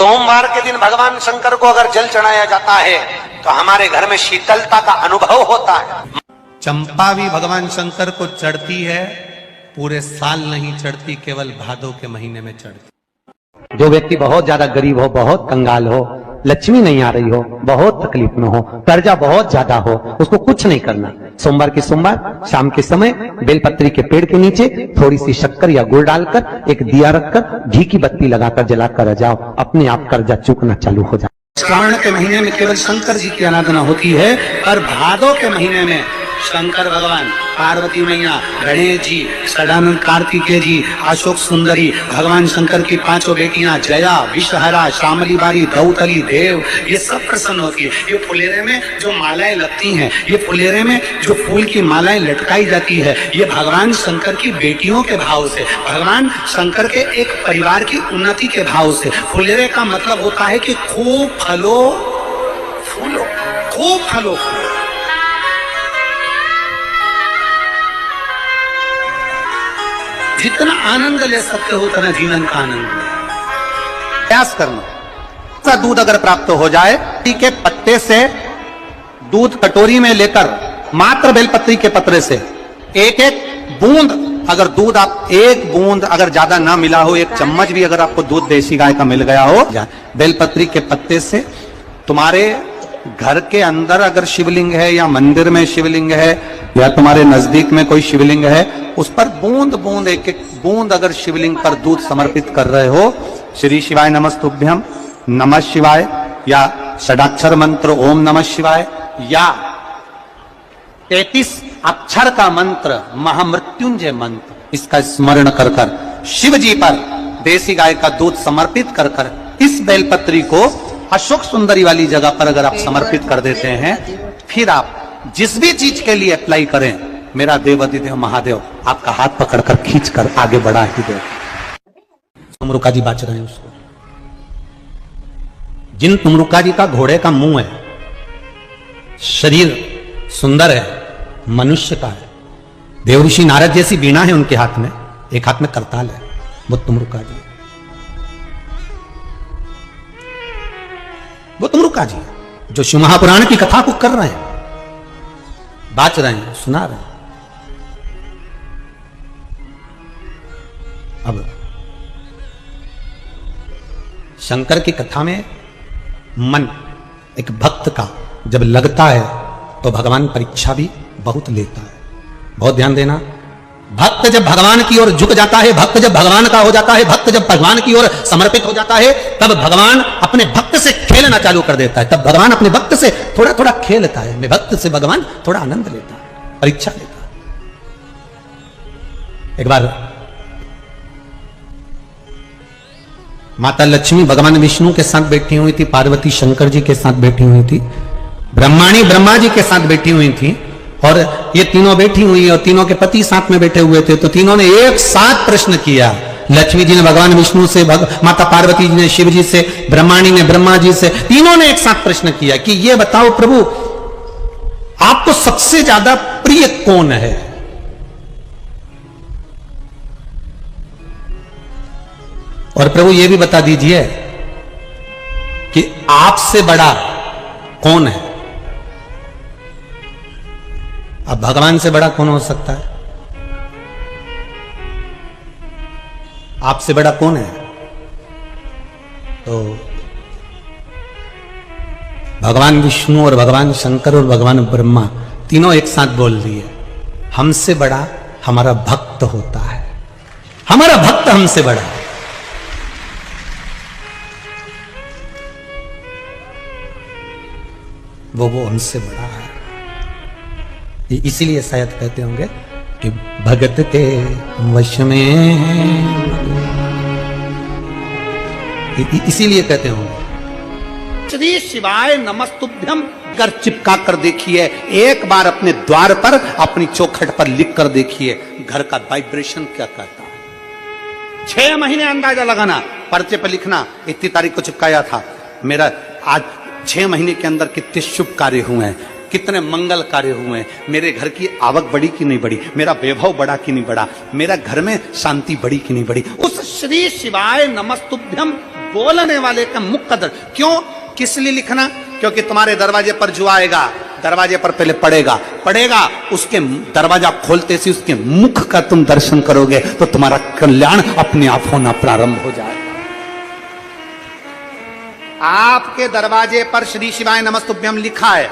सोमवार के दिन भगवान शंकर को अगर जल चढ़ाया जाता है तो हमारे घर में शीतलता का अनुभव होता है। चंपा भी भगवान शंकर को चढ़ती है, पूरे साल नहीं चढ़ती, केवल भादों के महीने में चढ़ती। जो व्यक्ति बहुत ज्यादा गरीब हो, बहुत कंगाल हो, लक्ष्मी नहीं आ रही हो, बहुत तकलीफ में हो, कर्जा बहुत ज्यादा हो, उसको कुछ नहीं करना। सोमवार के सोमवार शाम के समय बेलपत्री के पेड़ के नीचे थोड़ी सी शक्कर या गुड़ डालकर एक दिया रखकर घी की बत्ती लगाकर जलाकर जाओ, अपने आप कर्जा चूकना चालू हो जाए। श्रावण के महीने में केवल शंकर जी की आराधना होती है, और भादों के महीने में शंकर भगवान, पार्वती मैया, गणेश जी, सदानंद कार्तिकेय जी, अशोक सुंदरी, भगवान शंकर की पांचों बेटियां जया, विषहरा, श्यामली बारी, दौतली, देव, ये सब प्रसन्न होती है। ये फुलेरे में जो मालाएं लगती हैं, ये फुलेरे में जो फूल की मालाएं लटकाई जाती है, ये भगवान शंकर की बेटियों के भाव से, भगवान शंकर के एक परिवार की उन्नति के भाव से। फुलेरे का मतलब होता है कि खूब फलो फूलो, खूब फलो फूलो। जितना आनंद ले सकते हो उतना जीवन का आनंद प्रयास करना। दूध अगर प्राप्त हो जाए, के पत्ते से दूध कटोरी में लेकर मात्र बेलपत्री के पत्रे से एक एक बूंद, अगर दूध आप एक बूंद अगर ज्यादा ना मिला हो, एक चम्मच भी अगर आपको दूध देसी गाय का मिल गया हो, बेलपत्री के पत्ते से तुम्हारे घर के अंदर अगर शिवलिंग है या मंदिर में शिवलिंग है या तुम्हारे नजदीक में कोई शिवलिंग है, उस पर बूंद बूंद एक एक बूंद अगर शिवलिंग पर दूध समर्पित कर रहे हो, श्री शिवाय नमस्तुभ्यम, नमः शिवाय, या षडाक्षर मंत्र ओम नमः शिवाय, या 33 अक्षर का मंत्र महामृत्युंजय मंत्र, इसका स्मरण कर कर शिव जी पर देसी गाय का दूध समर्पित कर कर इस बेलपत्री को अशोक सुंदरी वाली जगह पर अगर आप समर्पित कर देते हैं, फिर आप जिस भी चीज के लिए अप्लाई करें, मेरा देवाधिदेव महादेव आपका हाथ पकड़कर खींचकर आगे बढ़ा ही दे। तुमरुका जी बाच रहे हैं उसको, जिन तुमरुका जी का घोड़े का मुंह है, शरीर सुंदर है, मनुष्य का है, देवऋषि नारद जैसी बीणा है उनके हाथ में, एक हाथ में करताल है, वो तुमरुका जी, वो तुमरुका जी जो शिव महापुराण की कथा को कर रहे हैं, बाच रहे हैं, सुना रहे हैं। अब शंकर की कथा में मन एक भक्त का जब लगता है तो भगवान परीक्षा भी बहुत लेता है। बहुत ध्यान देना, भक्त जब भगवान की ओर झुक जाता है, भक्त जब भगवान का हो जाता है, भक्त जब भगवान की ओर समर्पित हो जाता है, तब भगवान अपने भक्त से खेलना चालू कर देता है। तब भगवान अपने भक्त से थोड़ा थोड़ा खेलता है, मेरे भक्त से भगवान थोड़ा आनंद लेता है, परीक्षा लेता है। एक बार माता लक्ष्मी भगवान विष्णु के साथ बैठी हुई थी, पार्वती शंकर जी के साथ बैठी हुई थी, ब्रह्माणी ब्रह्मा जी के साथ बैठी हुई थी, और ये तीनों बैठी हुई और तीनों के पति साथ में बैठे हुए थे। तो तीनों ने एक साथ प्रश्न किया, लक्ष्मी जी ने भगवान विष्णु से, माता पार्वती जी ने शिव जी से, ब्रह्माणी ने ब्रह्मा जी से, तीनों ने एक साथ प्रश्न किया कि ये बताओ प्रभु, आपको सबसे ज्यादा प्रिय कौन है? और प्रभु ये भी बता दीजिए कि आपसे बड़ा कौन है? अब भगवान से बड़ा कौन हो सकता है? आपसे बड़ा कौन है? तो भगवान विष्णु और भगवान शंकर और भगवान ब्रह्मा तीनों एक साथ बोल दिए, हमसे बड़ा हमारा भक्त होता है, हमारा भक्त हमसे बड़ा है। वो हमसे बड़ा है। इसीलिए शायद कहते होंगे कि भगत के वश में, इसीलिए कहते होंगे श्री शिवाय नमस्तुभ्यम कर चिपका कर देखिए, एक बार अपने द्वार पर अपनी चौखट पर लिख कर देखिए, घर का वाइब्रेशन क्या कहता है। 6 महीने अंदाजा लगाना, पर्चे पर लिखना, इतनी तारीख को चिपकाया था, मेरा आज 6 महीने के अंदर कितने शुभ कार्य हुए हैं, कितने मंगल कार्य हुए हैं, मेरे घर की आवक बढ़ी कि नहीं बढ़ी, मेरा वैभव बढ़ा कि नहीं बढ़ा, मेरा घर में शांति बढ़ी कि नहीं बढ़ी। उस श्री शिवाय नमस्तुभ्यम बोलने वाले का मुख का दर्द। क्यों, किस लिए लिखना? क्योंकि तुम्हारे दरवाजे पर जो आएगा, दरवाजे पर पहले पड़ेगा, उसके दरवाजा खोलते से उसके मुख का तुम दर्शन करोगे तो तुम्हारा कल्याण अपने आप होना प्रारंभ हो जाएगा। आपके दरवाजे पर श्री शिवाय नमस्तुभ्यम लिखा है,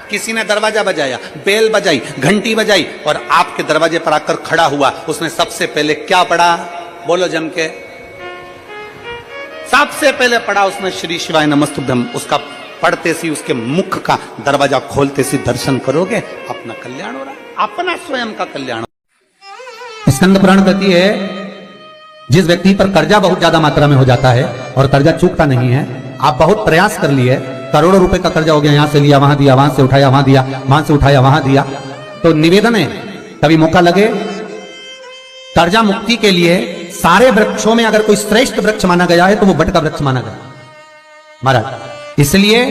किसी ने दरवाजा बजाया, बेल बजाई, घंटी बजाई और आपके दरवाजे पर आकर खड़ा हुआ, उसने सबसे पहले क्या पढ़ा? बोलो जम के। सबसे पहले पढ़ा उसने श्री शिवाय नमस्तुभ्यम। उसका पढ़ते सी उसके मुख का दरवाजा खोलते सी दर्शन करोगे, अपना कल्याण हो रहा है, अपना स्वयं का कल्याण। स्कंद पुराण कहती है, जिस व्यक्ति पर कर्जा बहुत ज्यादा मात्रा में हो जाता है और कर्जा चूकता नहीं है, आप बहुत प्रयास कर लिए, करोड़ों रुपए का कर्जा हो गया, यहां से लिया वहां दिया, वहां से उठाया वहां दिया, वहां से उठाया वहां दिया, तो निवेदन है कभी मौका लगे, कर्जा मुक्ति के लिए सारे वृक्षों में अगर कोई श्रेष्ठ वृक्ष माना गया है तो वो बट का वृक्ष माना गया महाराज। इसलिए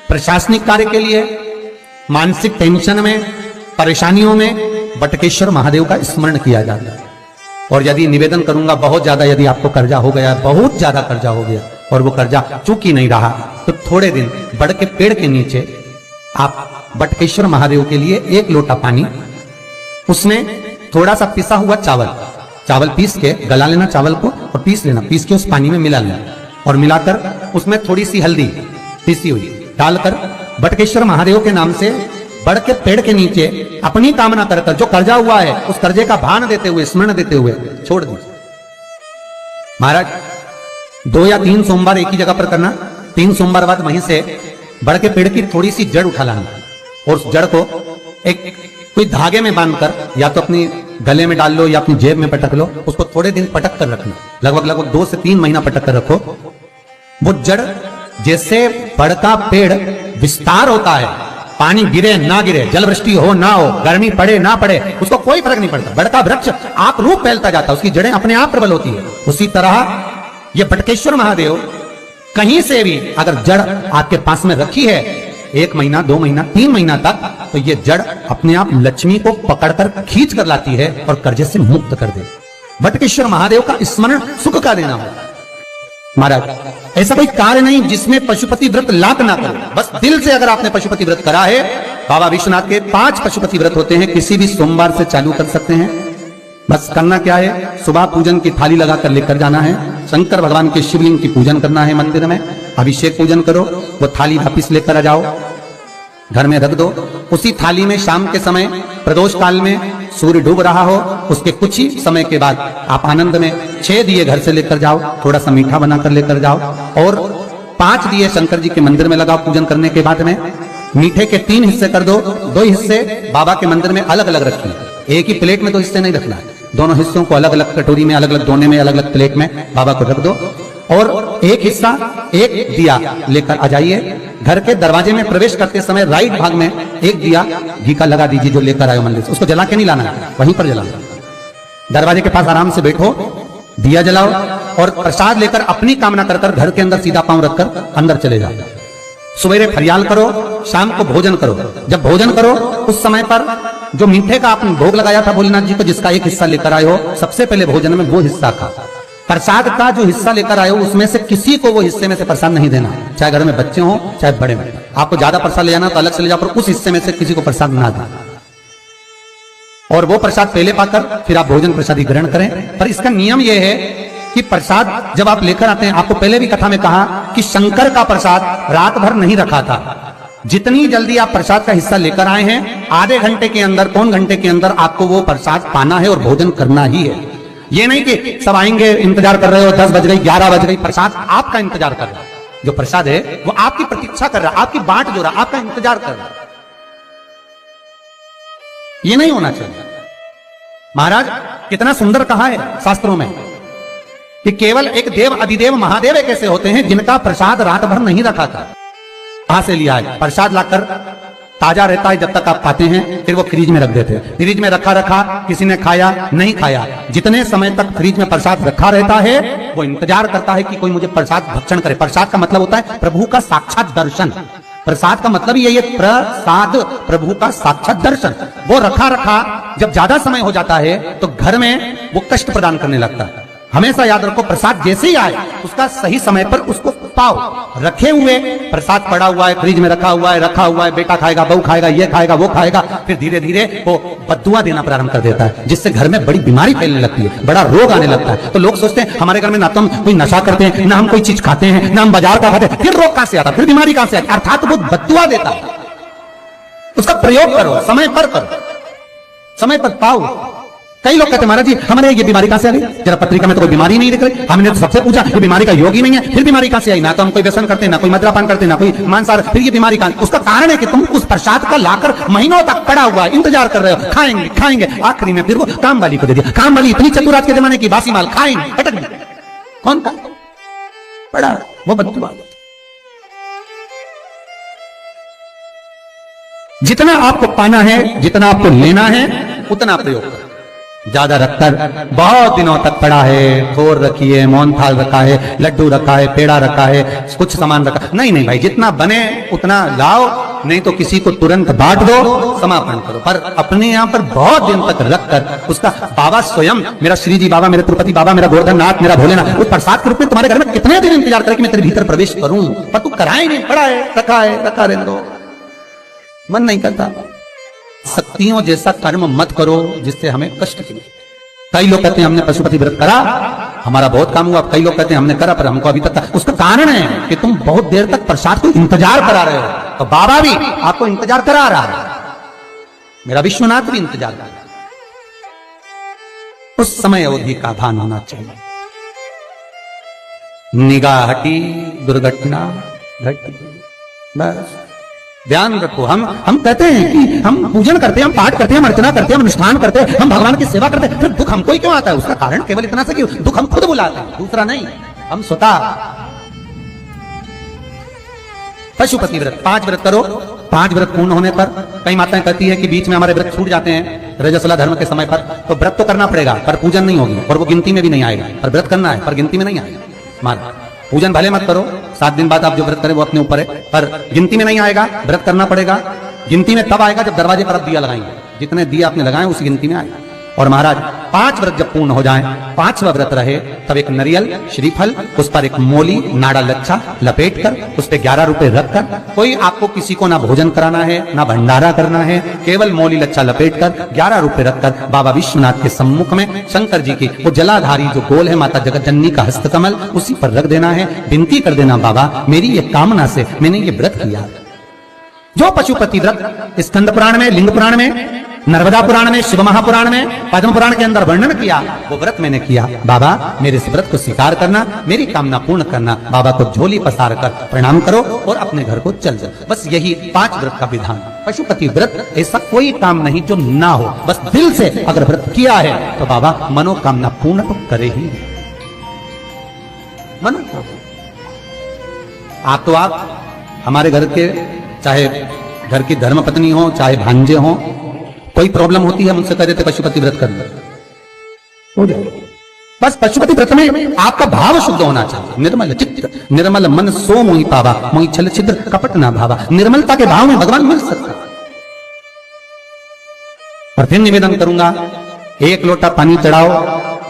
प्रशासनिक कार्य के लिए, मानसिक टेंशन में, परेशानियों में बटकेश्वर महादेव का स्मरण किया जाता है। और यदि निवेदन करूंगा बहुत ज्यादा, यदि आपको कर्जा हो गया, बहुत ज्यादा कर्जा हो गया और वो कर्जा चूक ही नहीं रहा, तो थोड़े दिन बड़ के पेड़ के नीचे आप बटकेश्वर महादेव के लिए 1 लोटा पानी, उसमें थोड़ा सा पिसा हुआ चावल पीस के गला लेना, चावल को और पीस लेना, पीस के उस पानी में मिला लेना और मिलाकर उसमें थोड़ी सी हल्दी पीसी हुई डालकर बटकेश्वर महादेव के नाम से बड़ के पेड़ के नीचे अपनी कामना कर जो कर्जा हुआ है उस कर्जे का भान देते हुए, स्मरण देते हुए छोड़ दीजिए। महाराज 2 या 3 सोमवार एक ही जगह पर करना, 3 सोमवार बाद वहीं से बड़ के पेड़ की थोड़ी सी जड़ उठा लाना और उस जड़ को एक कोई धागे में बांधकर या तो अपनी गले में डाल लो या अपनी जेब में पटक लो, उसको थोड़े दिन पटक कर रखना, लगभग 2 से 3 महीना पटक कर रखो। वो जड़ जैसे बड़ का पेड़ विस्तार होता है, पानी गिरे ना गिरे, जल वृष्टि हो ना हो, गर्मी पड़े ना पड़े, उसको कोई फर्क नहीं पड़ता, बड़ का वृक्ष आप रूप फैलता जाता है, उसकी जड़ें अपने आप प्रबल होती है। उसी तरह ये बटकेश्वर महादेव कहीं से भी अगर जड़ आपके पास में रखी है 1 महीना, 2 महीना, 3 महीना तक, तो ये जड़ अपने आप लक्ष्मी को पकड़कर खींच कर लाती है और कर्जे से मुक्त कर दे। बटकेश्वर महादेव का स्मरण सुख का देना हो। महाराज ऐसा कोई कार्य नहीं जिसमें पशुपति व्रत लाख ना करो, बस दिल से अगर आपने पशुपति व्रत करा है, बाबा विश्वनाथ के 5 पशुपति व्रत होते हैं, किसी भी सोमवार से चालू कर सकते हैं। बस करना क्या है, सुबह पूजन की थाली लगाकर लेकर जाना है, शंकर भगवान के शिवलिंग की पूजन करना है, मंदिर में अभिषेक पूजन करो, वो थाली वापिस लेकर आ जाओ, घर में रख दो। उसी थाली में शाम के समय प्रदोष काल में सूर्य डूब रहा हो, उसके कुछ ही समय के बाद आप आनंद में 6 दिए घर से लेकर जाओ, थोड़ा सा मीठा बनाकर लेकर जाओ और 5 दिए शंकर जी के मंदिर में लगाओ। पूजन करने के बाद में मीठे के 3 हिस्से कर दो, 2 हिस्से बाबा के मंदिर में अलग अलग रखिए, एक ही प्लेट में 2 हिस्से नहीं रखना है, दोनों हिस्सों को अलग अलग कटोरी में, अलग अलग दोने में, अलग अलग प्लेट में बाबा को रख दो और एक हिस्सा, एक दिया लेकर आ जाइए। घर के दरवाजे में प्रवेश करते समय राइट भाग में एक दिया घी का लगा दीजिए, जो लेकर आए मंदिर से, उसको जला के नहीं लाना है, वहीं पर जलाना। दरवाजे के पास आराम से बैठो, दिया जलाओ और प्रसाद लेकर अपनी कामना कर घर के अंदर सीधा पांव रखकर अंदर चले जाओ। सवेरे फरियाल करो, शाम को भोजन करो। जब भोजन करो उस समय पर जो मीठे का आपने भोग लगाया था भोलेनाथ जी को, जिसका एक हिस्सा लेकर आए हो, सबसे पहले भोजन में वो हिस्सा खा। प्रसाद का जो हिस्सा लेकर आए हो उसमें से किसी को वो हिस्से में से प्रसाद नहीं देना, चाहे घर में बच्चे हो चाहे बड़े में। आपको ज्यादा प्रसाद ले जाना तो अलग से ले जाओ, पर उस हिस्से में से किसी को प्रसाद ना देना। और वो प्रसाद पहले पाकर फिर आप भोजन प्रसादी ग्रहण करें। पर इसका नियम यह है कि प्रसाद जब आप लेकर आते हैं, आपको पहले भी कथा में कहा कि शंकर का प्रसाद रात भर नहीं रखा था। जितनी जल्दी आप प्रसाद का हिस्सा लेकर आए हैं, आधे घंटे के अंदर, पौन घंटे के अंदर आपको वो प्रसाद पाना है और भोजन करना ही है। ये नहीं कि सब आएंगे, इंतजार कर रहे हो, 10 बज गई, 11 बज गई, प्रसाद आपका इंतजार कर रहा है। जो प्रसाद है वो आपकी प्रतीक्षा कर रहा है, आपकी बाट जो रहा, आपका इंतजार कर रहा है। ये नहीं होना चाहिए। महाराज कितना सुंदर कहा है शास्त्रों में कि केवल एक देव अधिदेव महादेव एक ऐसे होते हैं जिनका प्रसाद रात भर नहीं रखा था। कहां से लिया है? प्रसाद लाकर ताजा रहता है जब तक आप खाते हैं, फिर वो फ्रिज में रख देते हैं। फ्रिज में रखा किसी ने खाया नहीं खाया, जितने समय तक फ्रिज में प्रसाद रखा रहता है वो इंतजार करता है कि कोई मुझे प्रसाद भक्षण करे। प्रसाद का मतलब होता है प्रभु का साक्षात दर्शन। प्रसाद का मतलब यही है, प्रसाद प्रभु का साक्षात दर्शन। वो रखा जब ज्यादा समय हो जाता है तो घर में वो कष्ट प्रदान करने लगता है। हमेशा याद रखो, प्रसाद जैसे ही आए उसका सही समय पर उसको पाओ। रखे हुए प्रसाद पड़ा हुआ है, फ्रिज में रखा हुआ है, बेटा खाएगा, बहू खाएगा, ये खाएगा, वो खाएगा, फिर धीरे धीरे वो बद्दुआ देना प्रारंभ कर देता है, जिससे घर में बड़ी बीमारी फैलने लगती है, बड़ा रोग आने लगता है। तो लोग सोचते हैं हमारे घर में ना तो हम कोई नशा करते हैं, ना हम कोई चीज खाते हैं, ना हम बाजार का खाते हैं, फिर रोग कहां से आता, फिर बीमारी कहां से आती? अर्थात वो बद्दुआ देता है। उसका प्रयोग करो, समय पर करो, समय पर पाओ। कई लोग कहते हैं महाराज जी हमारे ये बीमारी कहां से आ गई, जरा पत्रिका में तो कोई बीमारी नहीं दिख रही, हमने तो सबसे पूछा ये बीमारी का योग ही नहीं है, फिर बीमारी कहां से आई? ना तो हम कोई व्यसन करते, ना कोई मद्यपान करते, ना कोई मांसाहार, फिर ये बीमारी कहां? उसका कारण है कि तुम उस प्रसाद का लाकर महीनों तक पड़ा हुआ इंतजार कर रहे हो, खाएंगे खाएंगे, आखिरी में फिर वो काम वाली को दे दिया। काम वाली इतनी चतुर आज के जमाने की, बासी माल खाएंगे, पटक गई। कौन था पड़ा? वो बद्दुआ। जितना आपको पाना है, जितना आपको लेना है, उतना प्रयोग करो। ज्यादा रखकर बहुत दिनों तक पड़ा है, खोर रखी है, मोहन थाल रखा है, लड्डू रखा है, पेड़ा रखा है, कुछ सामान रखा, नहीं भाई, जितना बने उतना लाओ, नहीं तो किसी को तुरंत बांट दो, समापन करो। पर अपने यहाँ पर बहुत दिन तक रखकर उसका बाबा स्वयं, मेरा श्री जी बाबा, मेरे तिरुपति बाबा, मेरा गोवर्धन नाथ, मेरा भोलेनाथ, उस प्रसाद के रूप में तुम्हारे घर में कितने दिन इंतजार करे कि मैं तेरे भीतर प्रवेश करूं, पर तू कराए नहीं, पड़ा है, रखा रहने दो, मन नहीं करता। शक्तियों जैसा कर्म मत करो जिससे हमें कष्ट मिले। कई लोग कहते हैं हमने पशुपति व्रत करा, हमारा बहुत काम हुआ, कई लोग कहते हैं हमने करा पर हमको अभी तक, उसका कारण है कि तुम बहुत देर तक प्रसाद को इंतजार करा रहे हो। तो बाबा भी आपको इंतजार करा रहा है, मेरा विश्वनाथ भी इंतजार कर रहा है। उस समय अवधि का भान होना चाहिए। निगाह हटी, दुर्घटना घटी, बस ध्यान रखो। हम कहते हैं कि हम पूजन करते हैं, हम पाठ करते हैं, हम अर्चना करते हैं, हम अनुष्ठान करते हैं, हम भगवान की सेवा करते हैं, फिर दुख हमको ही क्यों आता है? उसका कारण केवल इतना सा कि दुख हम खुद बुलाते हैं, दूसरा नहीं। हम स्वतः पशुपति व्रत 5 व्रत करो। 5 व्रत पूर्ण होने पर कई माताएं कहती है कि बीच में हमारे व्रत छूट जाते हैं रजस्वला धर्म के समय पर, तो व्रत तो करना पड़ेगा पर पूजन नहीं होगी, और वो गिनती में भी नहीं आएगा। पर व्रत करना है पर गिनती में नहीं आएगा। मान पूजन भले मत करो, 7 दिन बाद आप जो व्रत करें वो अपने ऊपर है, पर गिनती में नहीं आएगा। व्रत करना पड़ेगा, गिनती में तब आएगा जब दरवाजे पर आप दिया लगाएंगे, जितने दिया आपने लगाए उसी गिनती में आएगा। और महाराज 5 व्रत जब पूर्ण हो जाएं, 5वां व्रत रहे, तब एक नरियल श्रीफल, उस पर एक मोली नाड़ा लच्छा लपेट कर, उस पर 11 रुपए रखकर, कोई आपको किसी को ना भोजन कराना है ना भंडारा करना है, केवल मोली लच्छा लपेट कर 11 रुपए रखकर बाबा विश्वनाथ के सम्मुख में शंकर जी की वो जलाधारी जो गोल है माता जगतजननी का हस्तकमल, उसी पर रख देना है। विनती कर देना, बाबा मेरी ये कामना से मैंने ये व्रत किया। जो पशुपति व्रत स्कंद पुराण में, लिंग पुराण में, नर्मदा पुराण में, शिव महापुराण में, पद्म पुराण के अंदर वर्णन किया, वो व्रत मैंने किया। बाबा मेरे इस व्रत को स्वीकार करना, मेरी कामना पूर्ण करना। बाबा को झोली पसार कर प्रणाम करो और अपने घर को चल जाओ। बस यही 5 व्रत का विधान। पशुपति व्रत ऐसा कोई काम नहीं जो ना हो, बस दिल से अगर व्रत किया है तो बाबा मनोकामना पूर्ण तो करे ही। आप हमारे घर के, चाहे घर की धर्मपत्नी हो, चाहे भांजे हो, कोई प्रॉब्लम होती है मुझसे कह देते पशुपति व्रत कर हो जाए। बस पशुपति व्रत में आपका भाव शुद्ध होना चाहिए। निर्मल चित्त निर्मल मन सो मोहि पावा, मोहि छल छिद्र कपट ना भावा। निर्मलता के भाव में भगवान मिल सकता है। और फिर निवेदन करूंगा, 1 लोटा पानी चढ़ाओ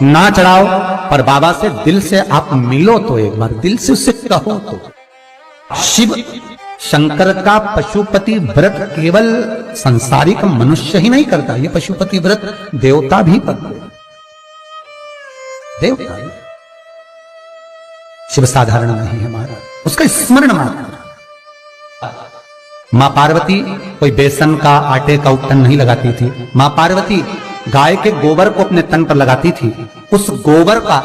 ना चढ़ाओ, पर बाबा से दिल से आप मिलो तो एक बार, दिल से उससे कहो तो। शिव शंकर का पशुपति व्रत केवल संसारिक मनुष्य ही नहीं करता, ये पशुपति व्रत देवता भी करते। देवता शिव साधारण नहीं है महाराज, उसका स्मरण मात्र। मां पार्वती कोई बेसन का, आटे का उपटन नहीं लगाती थी। मां पार्वती गाय के गोबर को अपने तन पर लगाती थी। उस गोबर का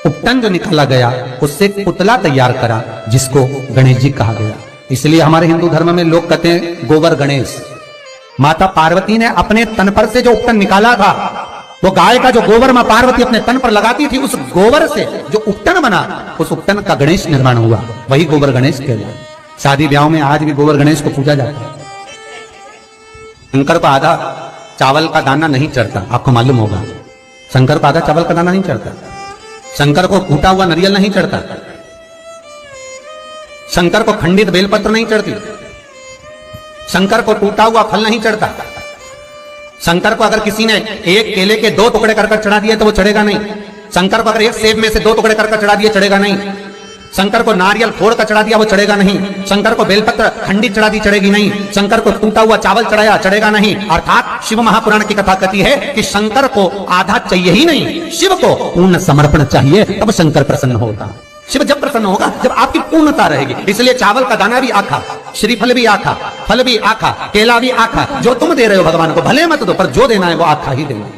उपटन जो निकाला गया, उससे एक पुतला तैयार करा जिसको गणेश जी कहा गया। इसलिए हमारे हिंदू धर्म में लोग कहते हैं गोबर गणेश। माता पार्वती ने अपने तन पर से जो उपटन निकाला था, वो गाय का जो गोबर मां पार्वती अपने तन पर लगाती थी, उस गोबर से जो उपटन बना, उस उपटन का गणेश निर्माण हुआ, वही गोबर गणेश कहलाता। शादी ब्याह में आज भी गोबर गणेश को पूजा जाता है। शंकर को आधा चावल का दाना नहीं चढ़ता, आपको मालूम होगा। शंकर को आधा चावल का दाना नहीं चढ़ता। शंकर को कूटा हुआ नारियल नहीं चढ़ता। शंकर को खंडित बेलपत्र नहीं चढ़ती। शंकर को टूटा हुआ फल नहीं चढ़ता। शंकर को अगर किसी ने एक केले के 2 टुकड़े कर चढ़ा दिए तो वो चढ़ेगा नहीं। शंकर को अगर एक सेब में से 2 टुकड़े करके चढ़ा दिए चढ़ेगा नहीं। शंकर को नारियल फोड़ कर चढ़ा दिया वो चढ़ेगा नहीं। शंकर को बेलपत्र खंडित चढ़ा दी चढ़ेगी नहीं। शंकर को टूटा हुआ चावल चढ़ाया चढ़ेगा नहीं। अर्थात शिव महापुराण की कथा कहती है कि शंकर को आधा चाहिए ही नहीं, शिव को पूर्ण समर्पण चाहिए, तब शंकर प्रसन्न होता। शिव जब प्रसन्न होगा जब आपकी पूर्णता रहेगी। इसलिए चावल का दाना भी आखा, श्रीफल भी आखा, फल भी आखा, केला भी आखा। जो तुम दे रहे हो भगवान को भले मत दो, पर जो देना है वो आखा ही देना।